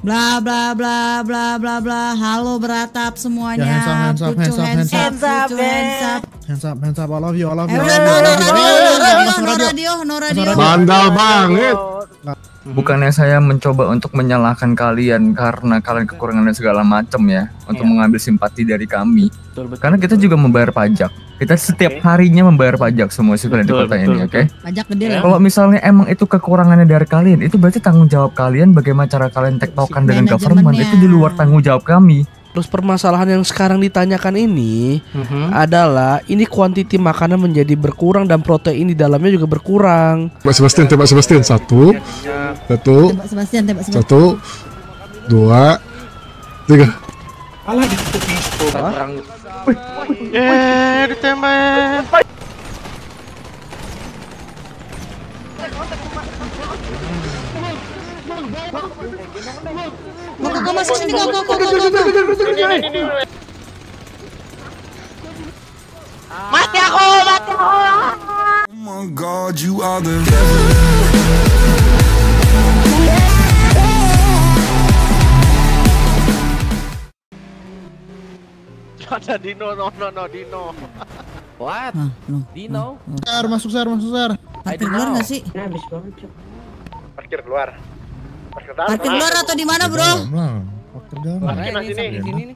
Bla bla bla bla bla bla. Halo beratap semuanya. Hands up, Put your hands up, put your hands up. Hands up, I love you, I love you. No radio. Bandal banget. Bukannya saya mencoba untuk menyalahkan kalian karena kalian kekurangan dan segala macam ya, untuk mengambil simpati dari kami. Karena kita juga membayar pajak. Kita setiap harinya membayar pajak semua sih kalian di kota ini, oke? Pajak gede lah. Kalau misalnya emang itu kekurangannya dari kalian, itu berarti tanggung jawab kalian bagaimana cara kalian tektokan dengan government, itu di luar tanggung jawab kami. Terus permasalahan yang sekarang ditanyakan ini adalah ini kuantiti makanan menjadi berkurang dan protein di dalamnya juga berkurang. Tembak Sebastian, satu, Tembak Sebastian. 1, 2, 3. Alah ditutup perang. Ditembak. Go masuk sini, go. Mati aku. Oh my God, you are the Ada Dino, no Dino. What? Dino? Masuk sar. Parkir keluar nggak sih? Habis banget, Cuk. Parkir keluar. Parkir keluar atau di mana, bro? Parkir dalam. Parkir di sini nih.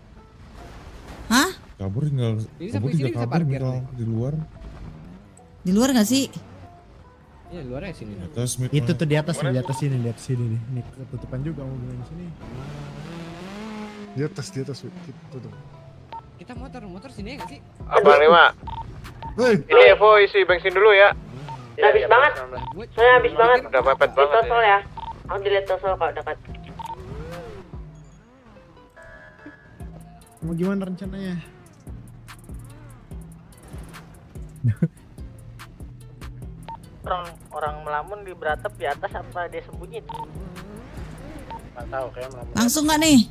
Hah? Kabur tinggal. Ini sampai sini bisa parkir nih. Di luar. Di luar nggak sih? Iya, luarnya sini. Itu tuh di atas sini nih. Ini ketutupan juga mobilnya di sini. Di atas tutup. Kita motor sini ya nggak sih? Abang Lima. Ini Evo isi bensin dulu ya. Habis banget. Saya habis banget. Udah mepet banget. Tosol ya. Aku dilihat tosol kok dekat. Mau gimana rencananya? Orang melamun di beratap di atas apa dia sembunyi? Nggak tahu kayak melamun. Langsung nggak nih?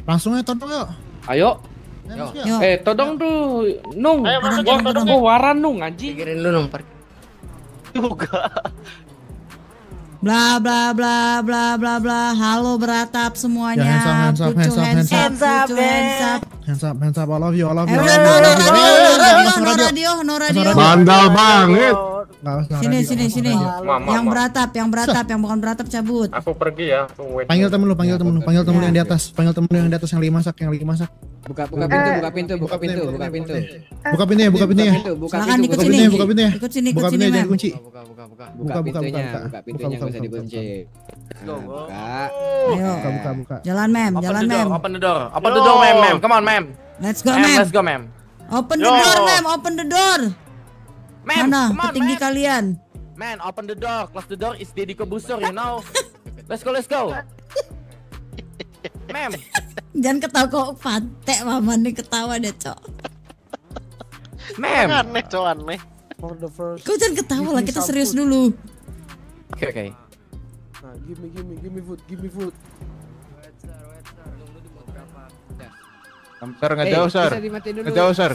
Langsung aja todong yuk. Ayo. Yuk. Todong tuh, Nung. Ayo masuk ya, todong. Oh, waran Nung anjing. Pikirin lu dong parkir. Juga. Bla bla bla bla bla bla. Halo beratap semuanya. Hands up, Put your hands up, put your hands up. Hands up, I love you, I love you. No radio. Bandal banget. Sini. Yang beratap, yang bukan beratap cabut. Aku pergi ya. Panggil temen lu yang di atas. Panggil temen lu yang di atas yang lagi masak. Buka pintu. Buka pintunya. Silakan ikut sini. Buka pintunya. Ikut sini, Buka pintunya jangan kunci. Buka pintunya nggak bisa dikunci. Buka. Ayo. Buka. Jalan mem. Open the door, mem. Come on, mem. Let's go mem. Open the door. Mana petinggi kalian? Man, open the door. Close the door is Deddy Kebusur, you know. Let's go. Mem. Jangan ketawa kok pantek mama nih ketawa deh, Cok. Mem. Aneh. Kau jangan ketawa lah, kita serius dulu. Oke. Nah, give me food. Sir, ngejauh, Sir. Ngejauh, Sir.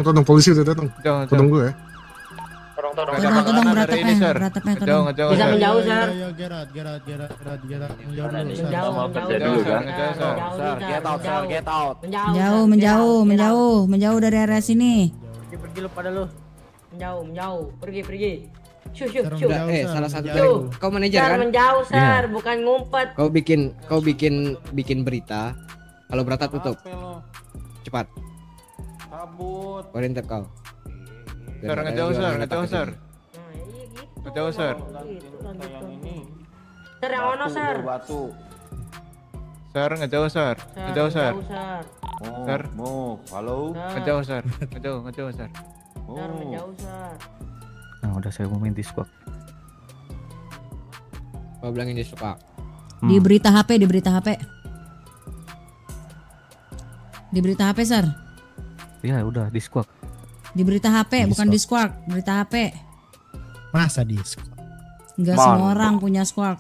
Todong polisi udah datang. Todong gue ya. Todong beratapnya todong. Ngejauh. Bisa menjauh, Sir. Gerat. Get out. Menjauh dari area sini. Pergi lu pada lu. Menjauh. Pergi. Syuh. Salah satu dari kau manajer Sir, kan? menjauh, Sir, bukan ngumpet. Kau bikin berita. Kalau beratap tutup. Cepat. Kabut. Oriented kau. Sir, ngejauh, Sir. Ngejauh, Sir. Sir, yang ono, Sir. Sir, ngejauh, Sir. Sir. Sir. Move. Halo. Ngejauh, Sir. Ngejauh, Sir. Sir, menjauh, Sir. Nah, udah saya ngomongin di squad. Kau bilangin dia suka. Di berita HP. Di berita HP, Sir. Iya, udah di squad. Di berita HP, bukan di Squawk. Berita HP. Masa di squad? Enggak semua orang punya Squawk.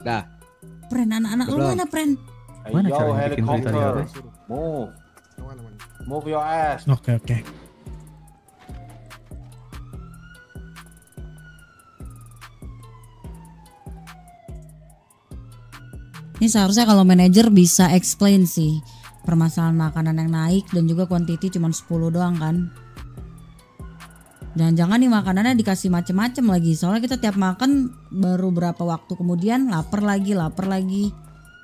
Dah. Pren, anak-anak lu mana, Pren? Mana cara bikin berita di HP? Move your ass. Oke. Ini seharusnya kalau manajer bisa explain sih permasalahan makanan yang naik dan juga quantity cuma 10 doang kan. Jangan-jangan nih makanannya dikasih macem-macem lagi. Soalnya kita tiap makan baru berapa waktu kemudian lapar lagi.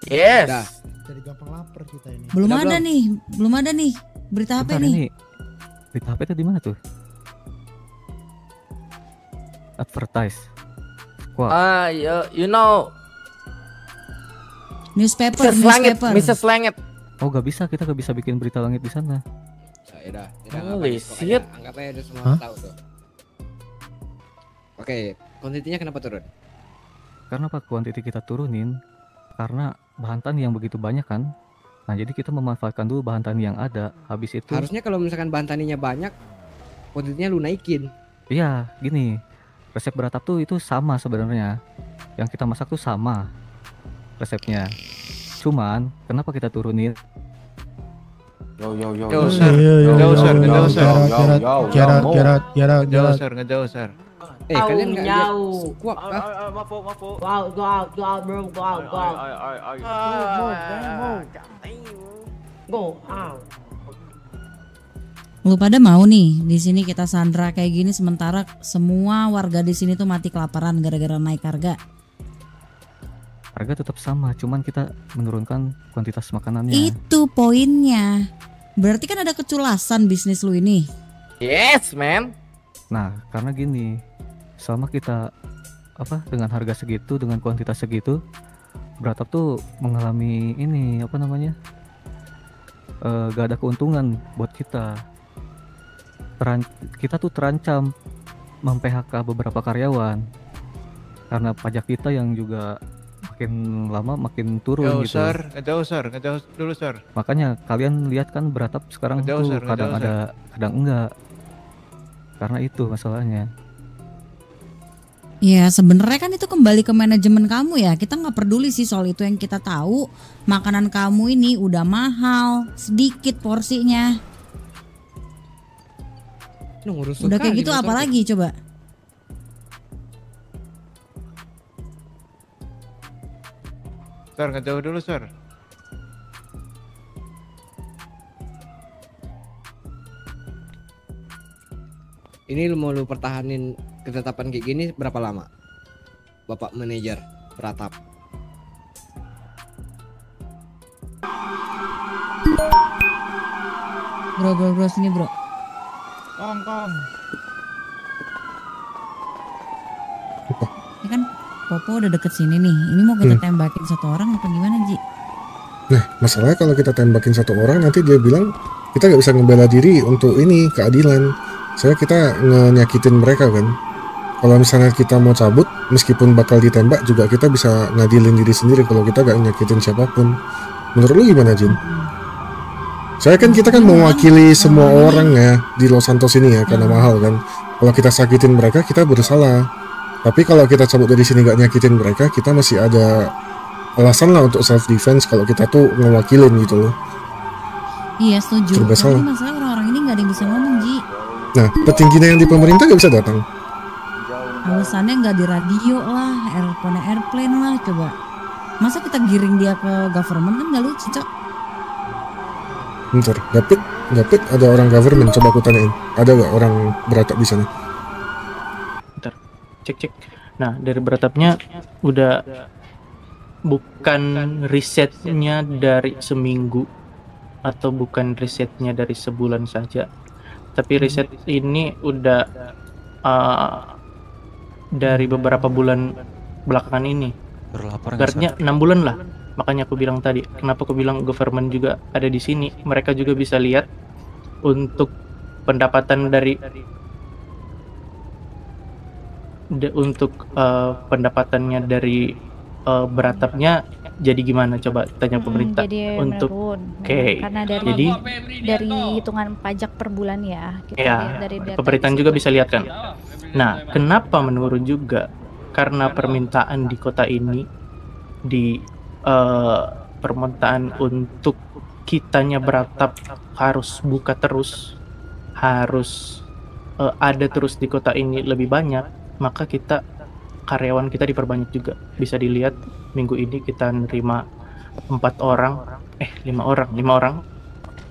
Yes. Jadi gampang lapar kita ini. Belum ada nih berita HP nih. Berita HP itu di mana tuh? Advertise. Wah. You know. Newspaper. Mrs. Langit. Oh gak bisa, kita gak bisa bikin berita langit di sana. Udah, holy shit. Anggap aja udah semua tahu tuh. Oke, kuantitinya kenapa turun? Karena Pak, kuantiti kita turunin karena bahan tani yang begitu banyak kan. Nah jadi kita memanfaatkan dulu bahan tani yang ada. Habis itu harusnya kalau misalkan bahan taninya banyak, kuantitinya lu naikin. Iya, gini. Resep beratap tuh itu sama sebenarnya. Yang kita masak tuh sama resepnya. Cuman kenapa kita turunin? Ngejauh sir. Kalian nggak lihat squawk kah? Lu pada mau nih di sini kita sandra kayak gini sementara semua warga di sini tuh mati kelaparan gara-gara naik harga. Harga tetap sama, cuman kita menurunkan kuantitas makanannya. Itu poinnya. Berarti kan ada keculasan bisnis lu ini. Yes, man. Nah, karena gini, selama kita dengan harga segitu, dengan kuantitas segitu, beratap tuh mengalami ini gak ada keuntungan buat kita. Kita tuh terancam mem-PHK beberapa karyawan karena pajak kita yang juga makin lama makin turun gitu. Ngejauh dulu sir. Makanya kalian lihat kan beratap sekarang tuh kadang ada, kadang enggak. Karena itu masalahnya. Ya sebenarnya kan itu kembali ke manajemen kamu ya. Kita nggak peduli sih soal itu, yang kita tahu makanan kamu ini udah mahal, sedikit porsinya. Udah kayak gitu apalagi coba? Sir, ngejauh dulu sir. Ini mau lu pertahanin ketetapan kayak gini berapa lama? Bapak manajer Pratap. Bro sini bro. Kong. Ini kan Popo udah deket sini nih. Ini mau kita tembakin satu orang apa gimana Ji? Nah masalahnya kalau kita tembakin satu orang nanti dia bilang kita nggak bisa ngebela diri untuk ini keadilan. Saya kita nyakitin mereka kan. Kalau misalnya kita mau cabut meskipun bakal ditembak juga kita bisa ngadilin diri sendiri kalau kita gak nyakitin siapapun. Menurut lu gimana Jin? Kita kan mewakili semua orang ya di Los Santos ini ya karena mahal kan. Kalau kita sakitin mereka kita bersalah. Tapi kalau kita cabut dari sini gak nyakitin mereka kita masih ada alasan lah untuk self defense kalau kita tuh ngewakilin gitu loh. Iya setuju. Tapi masalah orang-orang ini gak ada yang bisa ngomong Ji. Nah petingginya yang di pemerintah gak bisa datang. Alasannya nggak di radio lah, airplane lah, coba. Masa kita giring dia ke government kan nggak lucu, Cok. Bentar, David ada orang government, coba aku tanyain. Ada nggak orang beratap di sana? Bentar, cek. Nah, dari beratapnya udah bukan risetnya dari seminggu atau bukan risetnya dari sebulan saja. Tapi riset ini udah dari beberapa bulan belakangan ini. Artinya 6 bulan lah. Makanya aku bilang tadi, kenapa aku bilang government juga ada di sini. Mereka juga bisa lihat untuk pendapatan dari pendapatannya dari beratapnya jadi gimana, coba tanya pemerintah. Jadi untuk karena dari hitungan pajak per bulan ya. Kita lihat dari data pemerintahan juga bisa lihat kan. Nah, kenapa menurun juga? Karena permintaan di kota ini, di permintaan untuk kitanya beratap harus buka terus, harus ada terus di kota ini lebih banyak, maka karyawan kita diperbanyak juga. Bisa dilihat minggu ini kita nerima 5 orang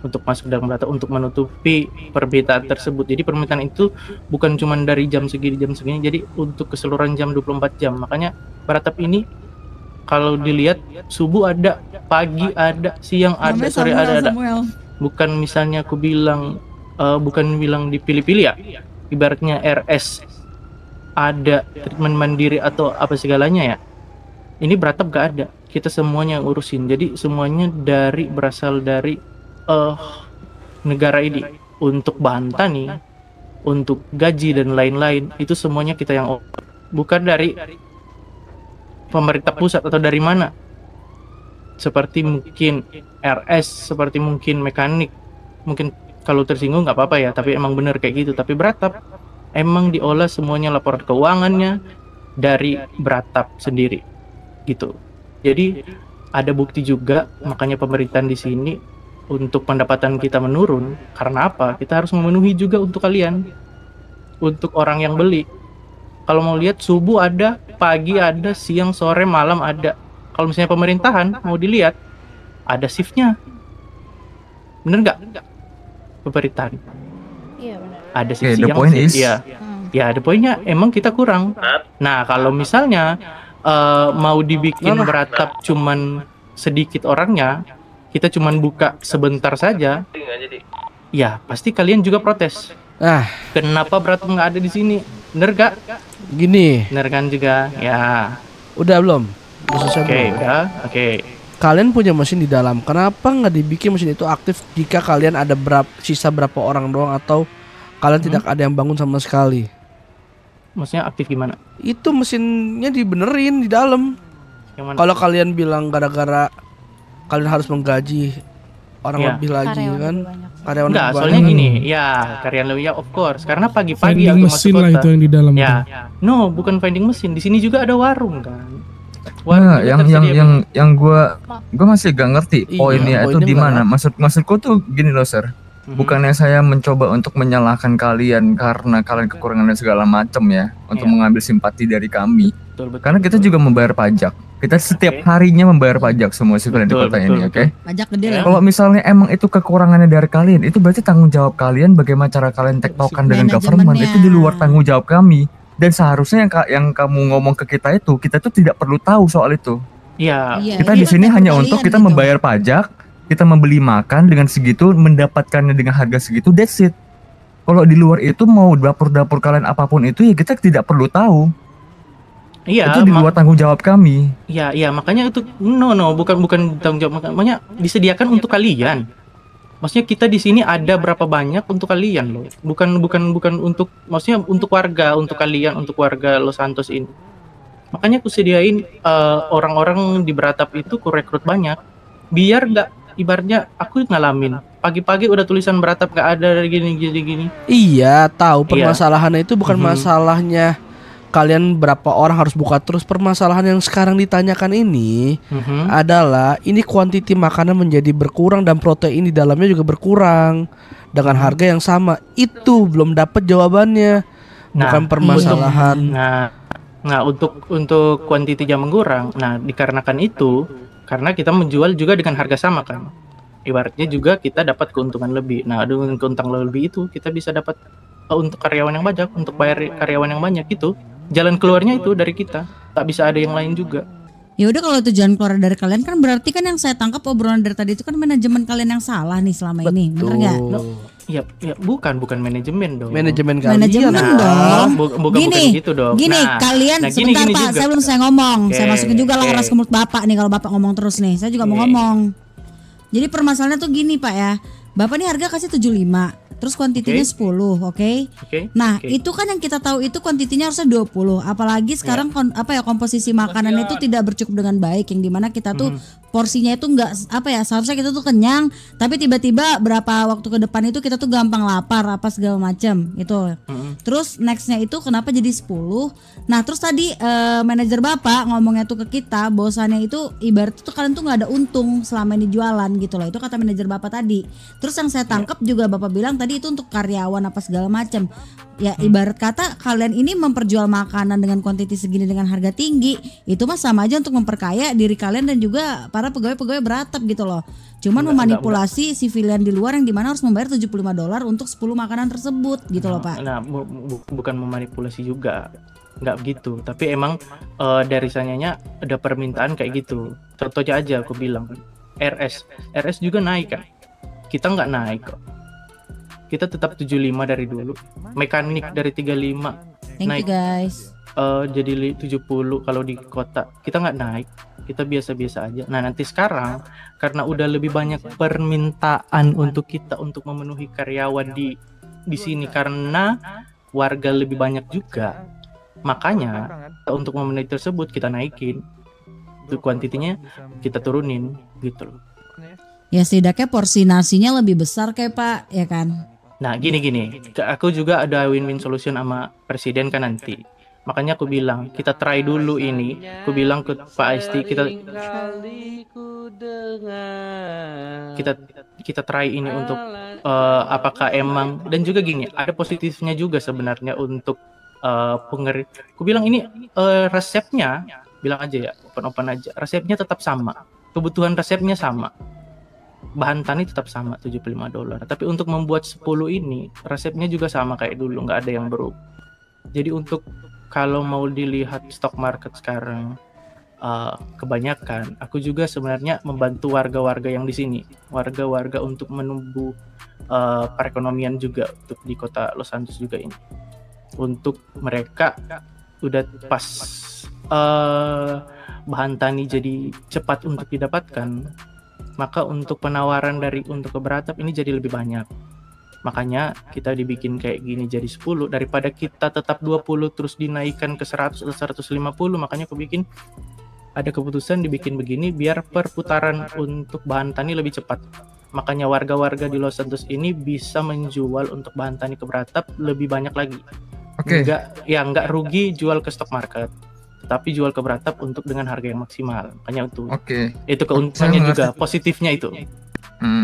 untuk masuk dalam beratap untuk menutupi perbedaan tersebut. Jadi permintaan itu bukan cuma dari jam segini, jadi untuk keseluruhan jam 24 jam. Makanya beratap ini kalau dilihat subuh ada, pagi ada, siang ada, sore ada. Bukan misalnya aku bilang bukan bilang dipilih-pilih ya. Ibaratnya RS ada treatment mandiri atau apa segalanya ya. Ini beratap gak ada. Kita semuanya urusin. Jadi semuanya berasal dari negara ini. Untuk Banta nih, untuk gaji dan lain-lain, itu semuanya kita yang bukan dari pemerintah pusat atau dari mana. Seperti mungkin RS, seperti mungkin mekanik. Mungkin kalau tersinggung nggak apa-apa ya, tapi emang bener kayak gitu. Tapi beratap emang diolah semuanya, laporan keuangannya dari beratap sendiri gitu. Jadi ada bukti juga, makanya pemerintahan di sini untuk pendapatan kita menurun. Karena apa? Kita harus memenuhi juga untuk kalian, untuk orang yang beli. Kalau mau lihat subuh ada, pagi ada, siang, sore, malam ada. Kalau misalnya pemerintahan mau dilihat, ada shiftnya. Bener nggak? Pemerintahan. Iya benar. Ada shift siang, shift. Iya. Ya ada poinnya. Emang kita kurang. Nah kalau misalnya mau dibikin beratap cuman sedikit orangnya, kita cuman buka sebentar saja, ya pasti kalian juga protes. Kenapa beratap nggak ada di sini? Bener gak? Gini. Bener kan juga? Ya. Udah belum? Udah. Oke. Kalian punya mesin di dalam. Kenapa nggak dibikin mesin itu aktif jika kalian ada sisa berapa orang doang atau kalian tidak ada yang bangun sama sekali? Maksudnya aktif gimana? Itu mesinnya dibenerin di dalam. Kalau kalian bilang gara-gara kalian harus menggaji orang lebih lagi kan? Karyawan enggak, lebih soalnya gini, ya karyawan lebih, ya of course. Karena pagi-pagi aku masuk kota. Itu yang di dalam. Ya, no, bukan vending mesin. Di sini juga ada warung kan. Nah, yang gua masih gak ngerti poinnya itu di mana. Maksudku tuh gini loh, Sir. Bukannya saya mencoba untuk menyalahkan kalian karena kalian kekurangan dan segala macam ya, untuk mengambil simpati dari kami. Karena kita juga membayar pajak. Kita setiap harinya membayar pajak semua civilian di kota ini, oke? Pajak gede lah. Kalau misalnya emang itu kekurangannya dari kalian, itu berarti tanggung jawab kalian bagaimana cara kalian tektokan dengan government itu di luar tanggung jawab kami. Dan seharusnya yang kamu ngomong ke kita tuh tidak perlu tahu soal itu. Iya. Kita di sini hanya untuk kita membayar pajak, kita membeli makan dengan segitu, mendapatkannya dengan harga segitu, that's it. Kalau di luar itu mau dapur-dapur kalian apapun itu ya kita tidak perlu tahu. Iya, itu di luar tanggung jawab kami. Iya, makanya itu bukan tanggung jawab, makanya disediakan untuk kalian. Maksudnya kita di sini ada berapa banyak untuk kalian loh. Bukan untuk, maksudnya untuk warga, untuk kalian, untuk warga Los Santos ini. Makanya aku sediain orang-orang di beratap itu ku rekrut banyak. Biar nggak, ibaratnya aku ngalamin pagi-pagi udah tulisan beratap nggak ada gini. Iya, tahu permasalahannya itu bukan masalahnya kalian berapa orang harus buka terus. Permasalahan yang sekarang ditanyakan ini adalah ini kuantiti makanan menjadi berkurang dan protein di dalamnya juga berkurang dengan harga yang sama. Itu belum dapat jawabannya. Bukan permasalahan. Untuk kuantiti yang mengurang. Nah, dikarenakan itu karena kita menjual juga dengan harga sama kan. Ibaratnya juga kita dapat keuntungan lebih. Nah, dengan keuntungan lebih itu kita bisa dapat untuk karyawan yang banyak, untuk bayar karyawan yang banyak itu. Jalan keluarnya itu dari kita, tak bisa ada yang lain juga. Ya udah, kalau itu jalan keluar dari kalian kan berarti kan yang saya tangkap obrolan dari tadi itu kan manajemen kalian yang salah nih selama ini, bener nggak? Ya bukan manajemen dong. Manajemen kalian. Manajemen dong. Bukan gitu dong. Gini, kalian sebentar Pak, saya belum saya ngomong. Saya masukin juga lah keras ke mulut Bapak nih kalau Bapak ngomong terus nih. Saya juga mau ngomong. Jadi permasalahannya tuh gini Pak ya. Bapak nih harga kasih 75. Terus kuantitinya 10, oke? Nah, itu kan yang kita tahu itu kuantitinya harusnya 20. Apalagi sekarang komposisi makanan itu tidak bercukup dengan baik, yang dimana kita tuh porsinya itu enggak seharusnya kita tuh kenyang, tapi tiba-tiba berapa waktu ke depan itu kita tuh gampang lapar apa segala macam itu. Terus nextnya itu kenapa jadi 10? Nah, terus tadi manajer Bapak ngomongnya tuh ke kita, bahwasannya itu ibarat tuh kalian tuh nggak ada untung selama ini jualan gitu loh. Itu kata manajer Bapak tadi. Terus yang saya tangkap juga Bapak bilang tadi itu untuk karyawan apa segala macam. Ya ibarat kata kalian ini memperjual makanan dengan kuantiti segini dengan harga tinggi, itu mah sama aja untuk memperkaya diri kalian dan juga para pegawai-pegawai beratap gitu loh. Cuman memanipulasi sivilian di luar yang dimana harus membayar $75 untuk 10 makanan tersebut gitu loh Pak. Nah, bukan memanipulasi juga, nggak begitu. Tapi emang dari sananya ada permintaan kayak gitu. Contohnya aja aku bilang, RS juga naik kan. Kita nggak naik kok. Kita tetap 75 dari dulu. Mekanik dari 35 Thank naik. you guys. Jadi 70 kalau di kota. Kita nggak naik. Kita biasa-biasa aja. Nah nanti sekarang karena udah lebih banyak permintaan untuk kita untuk memenuhi karyawan di sini karena warga lebih banyak juga. Makanya untuk memenuhi tersebut kita naikin. Untuk kuantitinya kita turunin gitu loh. Ya setidaknya porsi nasinya lebih besar kayak Pak, ya kan? Nah gini, aku juga ada win-win solution sama presiden kan nanti. Makanya aku bilang kita try dulu ini. Aku bilang ke Pak Asti kita try ini untuk apakah emang, dan juga gini ada positifnya juga sebenarnya untuk Aku bilang ini resepnya, bilang aja ya open aja, resepnya tetap sama, kebutuhan resepnya sama. Bahan tani tetap sama $75. Tapi untuk membuat 10 ini resepnya juga sama kayak dulu, nggak ada yang berubah. Jadi untuk kalau mau dilihat stok market sekarang kebanyakan, aku juga sebenarnya membantu warga-warga yang di sini, warga-warga untuk menumbuh perekonomian juga untuk di kota Los Santos juga ini. Untuk mereka udah pas bahan tani jadi cepat untuk didapatkan, maka untuk penawaran untuk ke beratap ini jadi lebih banyak. Makanya kita dibikin kayak gini jadi 10 daripada kita tetap 20 terus dinaikkan ke 100 atau 150. Makanya aku bikin ada keputusan dibikin begini biar perputaran untuk bahan tani lebih cepat. Makanya warga-warga di Los Santos ini bisa menjual untuk bahan tani ke beratap lebih banyak lagi. Oke. Nggak rugi jual ke stok market, tapi jual ke beratap untuk dengan harga yang maksimal. Makanya itu keuntungannya juga, positifnya itu.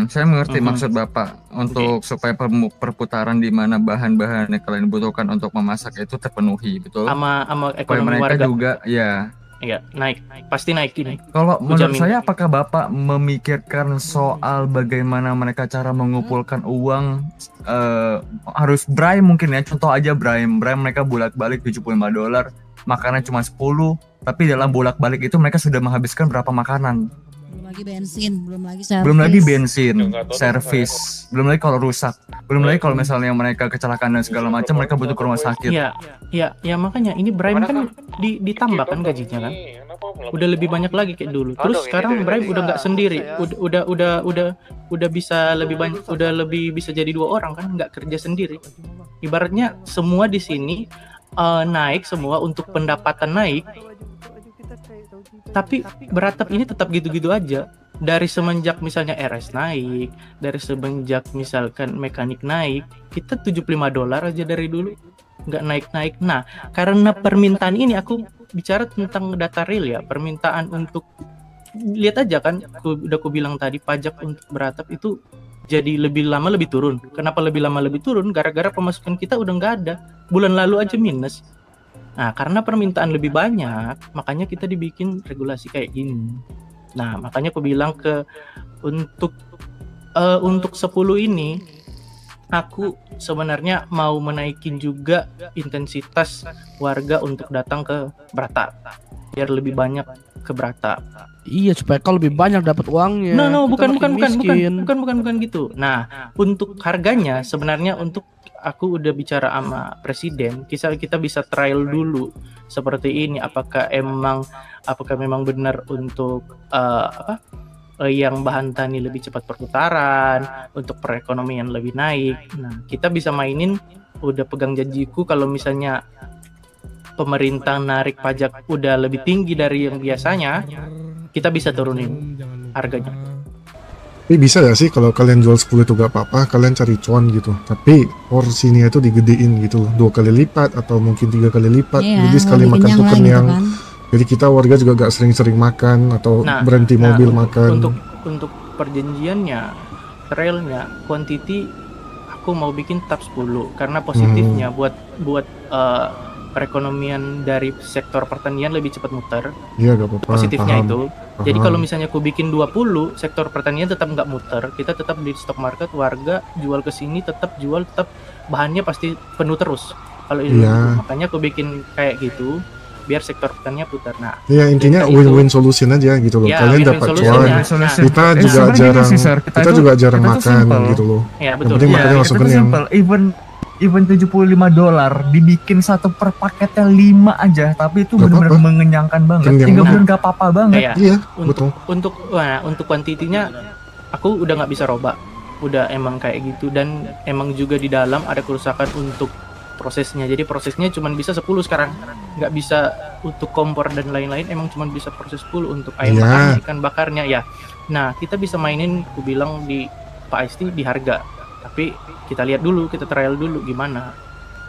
Saya mengerti maksud Bapak untuk supaya perputaran di mana bahan-bahan yang kalian butuhkan untuk memasak itu terpenuhi, betul? Sama ekonomi mereka warga juga, ya. Iya, naik, pasti naik ini. Kalau menurut saya, apakah Bapak memikirkan soal bagaimana mereka cara mengumpulkan uang? Harus bribe mungkin ya, contoh aja bribe mereka bolak-balik $75, makanan cuma 10, tapi dalam bolak-balik itu mereka sudah menghabiskan berapa makanan? Belum lagi bensin, belum lagi servis, belum lagi kalau rusak, belum lagi kalau misalnya mereka kecelakaan dan segala macam, mereka butuh ke rumah sakit. Ya makanya ini Brime kan ditambahkan gajinya kan, udah lebih banyak lagi kayak dulu. Terus sekarang Brime udah nggak sendiri, udah bisa lebih banyak, udah lebih bisa jadi 2 orang kan, nggak kerja sendiri. Ibaratnya semua di sini naik semua untuk pendapatan naik. Tapi beratap ini tetap gitu-gitu aja. Dari semenjak misalnya RS naik, dari semenjak misalkan mekanik naik, kita $75 aja dari dulu, nggak naik-naik. Nah, karena permintaan ini, aku bicara tentang data real ya, permintaan untuk, lihat aja kan, aku bilang tadi pajak untuk beratap itu jadi lebih lama lebih turun. Kenapa lebih lama lebih turun? Gara-gara pemasukan kita udah nggak ada. Bulan lalu aja minus. Nah, karena permintaan lebih banyak, makanya kita dibikin regulasi kayak gini. Nah, makanya aku bilang untuk 10 ini, aku sebenarnya mau menaikin juga intensitas warga untuk datang ke beratap, biar lebih banyak ke beratap. Iya, supaya kalau lebih banyak dapat uangnya. Bukan gitu. Nah, untuk harganya sebenarnya untuk aku udah bicara sama presiden, kita bisa trial dulu seperti ini, apakah memang benar untuk yang bahan tani lebih cepat perputaran, untuk perekonomian lebih naik. Nah, kita bisa mainin, udah pegang janjiku kalau misalnya pemerintah narik pajak udah lebih tinggi dari yang biasanya, kita bisa turunin harganya. Tapi bisa gak sih kalau kalian jual 10 itu gak apa-apa, kalian cari cuan gitu, tapi porsinya itu digedein gitu, 2 kali lipat atau mungkin 3 kali lipat. Jadi sekali makan tuh kenyang gitu kan. Jadi kita warga juga gak sering-sering makan atau berhenti mobil makan. Untuk perjanjiannya, trailnya, quantity, aku mau bikin tahap 10 karena positifnya buat perekonomian dari sektor pertanian lebih cepat muter. Iya, gak apa-apa. Positifnya paham. itu. Paham. Jadi kalau misalnya aku bikin 20, sektor pertanian tetap nggak muter. Kita tetap di stock market, warga jual ke sini tetap jual, tetap bahannya pasti penuh terus. Kalau itu, makanya aku bikin kayak gitu biar sektor pertanian putar. Nah, iya intinya win-win solution aja gitu loh. Ya, kalian dapat cuan, kita juga jarang, kita juga jarang makan gitu loh. Ya, betul. Yang penting makannya langsung kenyang. Even $75 dibikin satu per paketnya 5 aja, tapi itu benar-benar mengenyangkan banget. 3 bulan gak apa-apa banget. Iya, betul. Untuk kuantitinya aku udah nggak bisa robak, udah emang kayak gitu, dan emang juga di dalam ada kerusakan untuk prosesnya. Jadi prosesnya cuma bisa 10 sekarang, nggak bisa untuk kompor dan lain-lain, emang cuma bisa proses 10 untuk ayam bakarnya, ikan bakarnya ya. Nah kita bisa mainin, aku bilang di Pak Isti di harga, tapi kita lihat dulu, kita trial dulu gimana.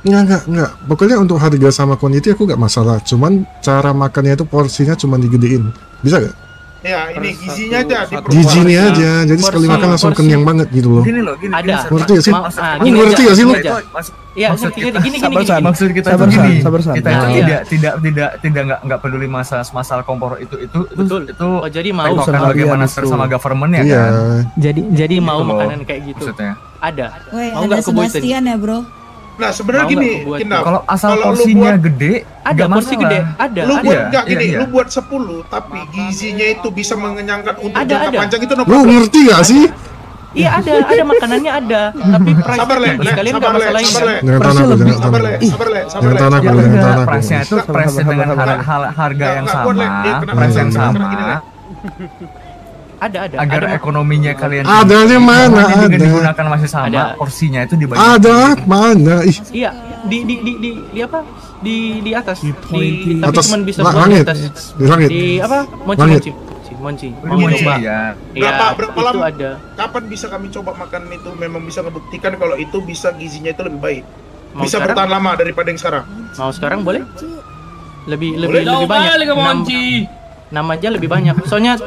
Enggak. Pokoknya untuk harga sama quantity aku nggak masalah. Cuman cara makannya itu porsinya cuma digedein. Bisa nggak? Ya, ini gizinya aja. Gizinya aja. Jadi sekali makan langsung kenyang banget gitu loh. Gini loh, gini. Ada. Ngerti gak sih? Ngerti gak sih lu? Iya, gini. Maksud kita itu gini. Kita itu tidak peduli masalah kompor itu. Betul. Itu jadi mau bagaimana sama government ya kan. Jadi mau makanan kayak gitu. Maksudnya. Ada. Mau nggak Sebastian ya bro? Nah sebenarnya gini, kalau asal porsinya gede, ada porsi gede, ada. Lu buat nggak gini, lu buat 10, tapi gizinya itu bisa mengenyangkan untuk jangka panjang itu. Lu ngerti gak sih? Iya ada makanannya ada, tapi price kalian nggak masalahin. Jangan price-nya itu price dengan harga yang sama, price yang sama. Ada agar ekonominya kalian adanya mana ada digunakan masih sama, porsinya itu dibagi. Ada mana? Iya, di apa? Di atas. Di atas cuma bisa langit. Di langit. Di apa? Monci. Mau coba. Ya. Berapa lama? Itu ada. Kapan bisa kami coba makan itu memang bisa ngebuktikan kalau itu bisa gizinya itu lebih baik. Bisa sekarang? bertahan lama daripada yang sekarang. Mau sekarang boleh? Lebih banyak. Nama aja lebih banyak. Soalnya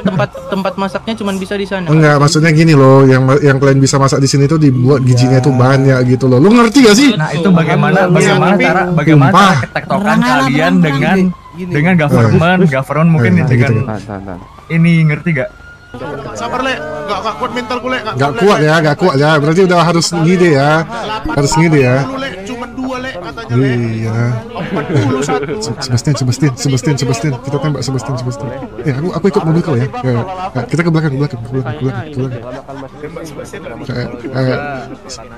tempat masaknya cuma bisa di sana. Enggak, maksudnya gini loh, yang kalian bisa masak di sini tuh dibuat gizinya itu banyak gitu loh. Lu ngerti gak sih? Nah, itu bagaimana cara ketektokan kalian dengan government mungkin dengan ini, ngerti gak? Sabar le, enggak kuat mentalku le. Enggak kuat ya. Berarti udah harus ngide ya. Harus ngide ya. Cuma 2 le katanya le. Iya. 41. Sebastian. Kita tembak Sebastian. Aku ikut mobil kau ya. Kita ke belakang.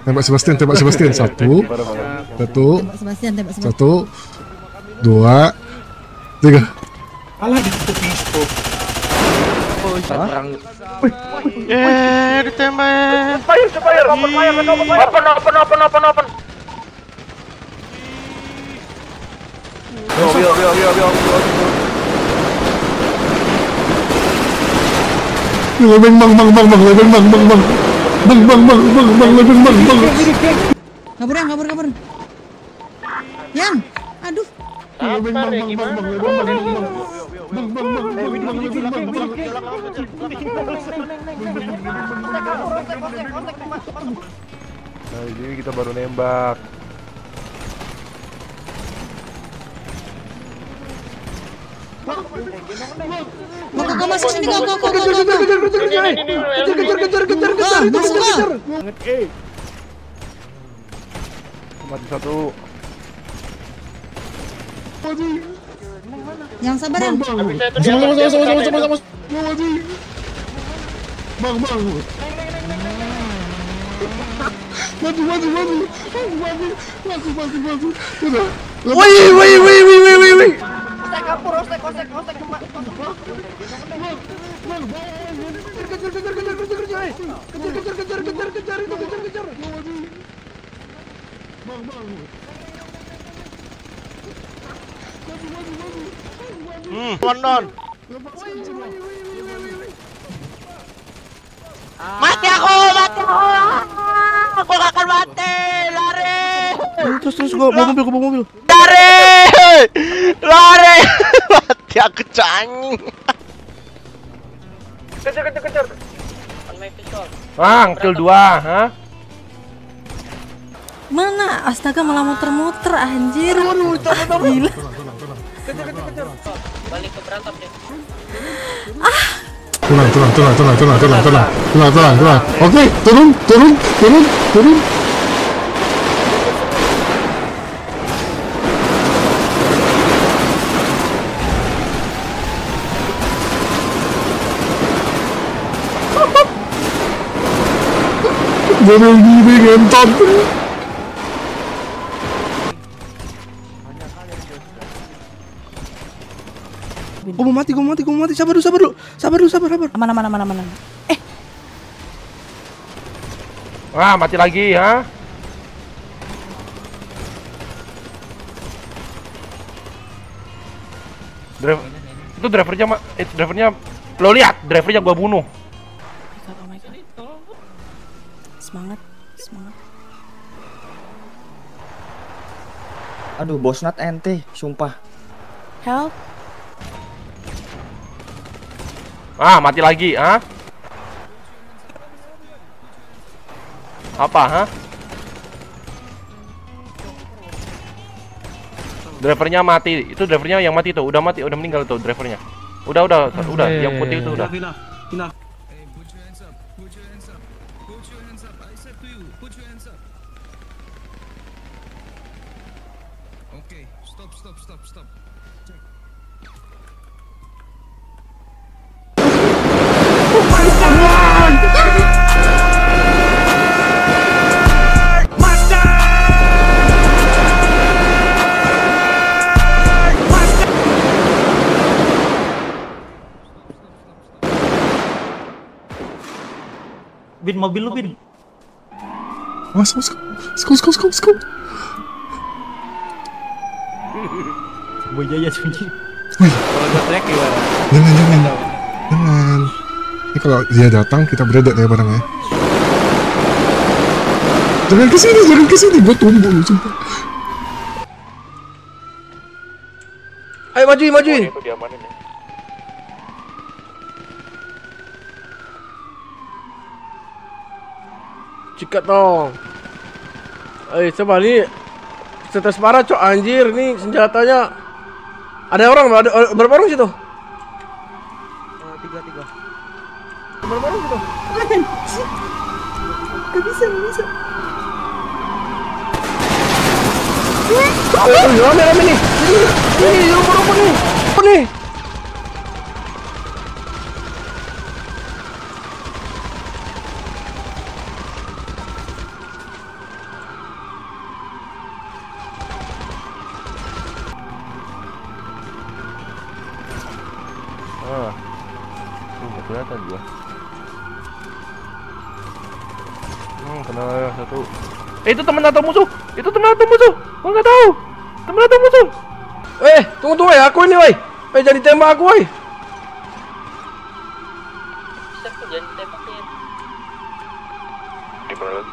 Tembak Sebastian. 1, 2, 3. Alah ditutup pistol. Ditembak. Fire. Open. Yo. Lebeng bang. Kabur. Yang, aduh. Nah, ini kita baru nembak. Kau masuk sini kau. Kejar. Mati satu. Yang sabar yang. Sama. Bang. Maju. Woi. Ostek. Kejar. London. Mati aku. Aku gak akan mati. Lari. Terus gua bawa mobil. Lari. Mati aku canging. Kejar. Bang, kill 2, hah? Mana? Astaga, malah muter-muter anjir. Gila. Balik ke berantap deh. Tenang. Oke, turun. Jangan gini ngentot. Gue mau mati. Sabar dulu. Aman. Wah, mati lagi ya. Itu drivernya lo lihat, drivernya gua bunuh. Oh my God. Semangat. Aduh, bosnat ente, sumpah. Help. Mati lagi, Apa, Drivernya mati. Itu drivernya yang mati tuh. Udah meninggal tuh drivernya. Udah, yang putih itu udah. Stop. Bin, mobil lu, Bin. Mas. Boy Jaya sunyi. Kalau udah track gimana? Jangan. Ini kalau dia datang kita beredek ya barangnya. Jangan kesini, gue tunggu lu sumpah. Ayo majuin. Itu diamanin ya. Cikat dong. Coba nih. Setes parah cok, anjir. Nih senjatanya. Ada orang, berapa orang situ? 3. Berapa orang situ? Gak bisa. Rame nih. Ini rumput nih. Apa nih? Nggak kelihatan gua. Kena satu. Itu teman atau musuh? Gua nggak tahu. Teman atau musuh? Tunggu aku ini, woi. Jangan ditembak aku, woi. Jangan ditembakin. Gimana lagi?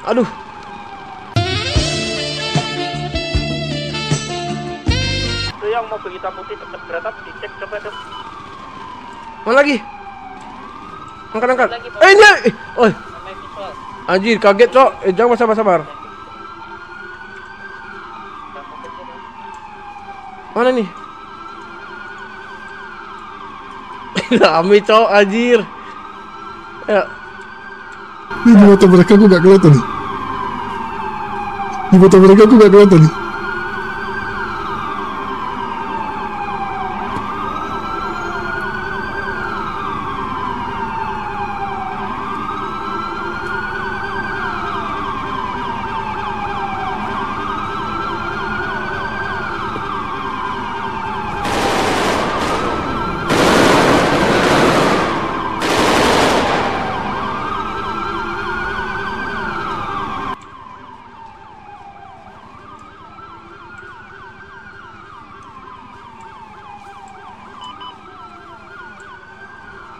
Aduh. Itu yang mobil hitam putih dekat beratap, dicek coba tuh. Mana lagi? Angkat. Ini. Oi. Anjir, kaget, Cok. Jangan sabar. Mana nih? Rame, Cok, anjir. Ya. Ini di mata mereka aku gak kelihatan nih.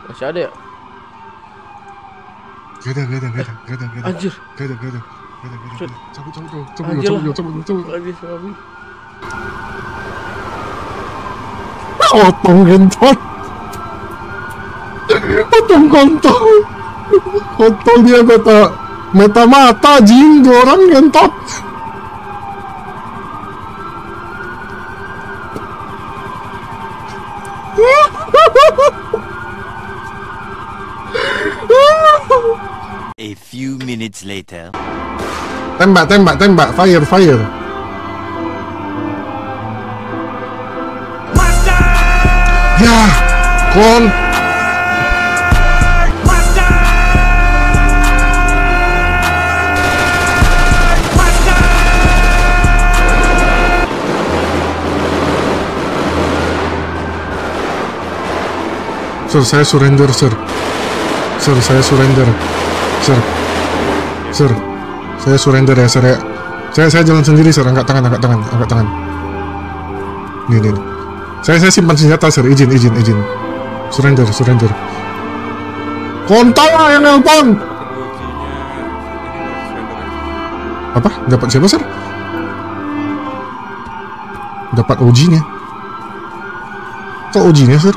Masih ada ya? Gak ada. Anjir. Gak ada. Cabut. Otong gentot. Otong kontol dia kata. mata jing orang ngentot. A few minutes later. Tembak, fire. Ya, kon. Sir, saya surrender, sir. Sir, saya surrender. Sir, saya surrender ya, sir ya. Saya jalan sendiri, sir. Angkat tangan. Nih. Saya simpan senjata, sir. Izin. Surrender. Kontol lah yang nelpon. Apa? Dapat siapa, sir? Dapat OG-nya. Kok OG-nya, sir?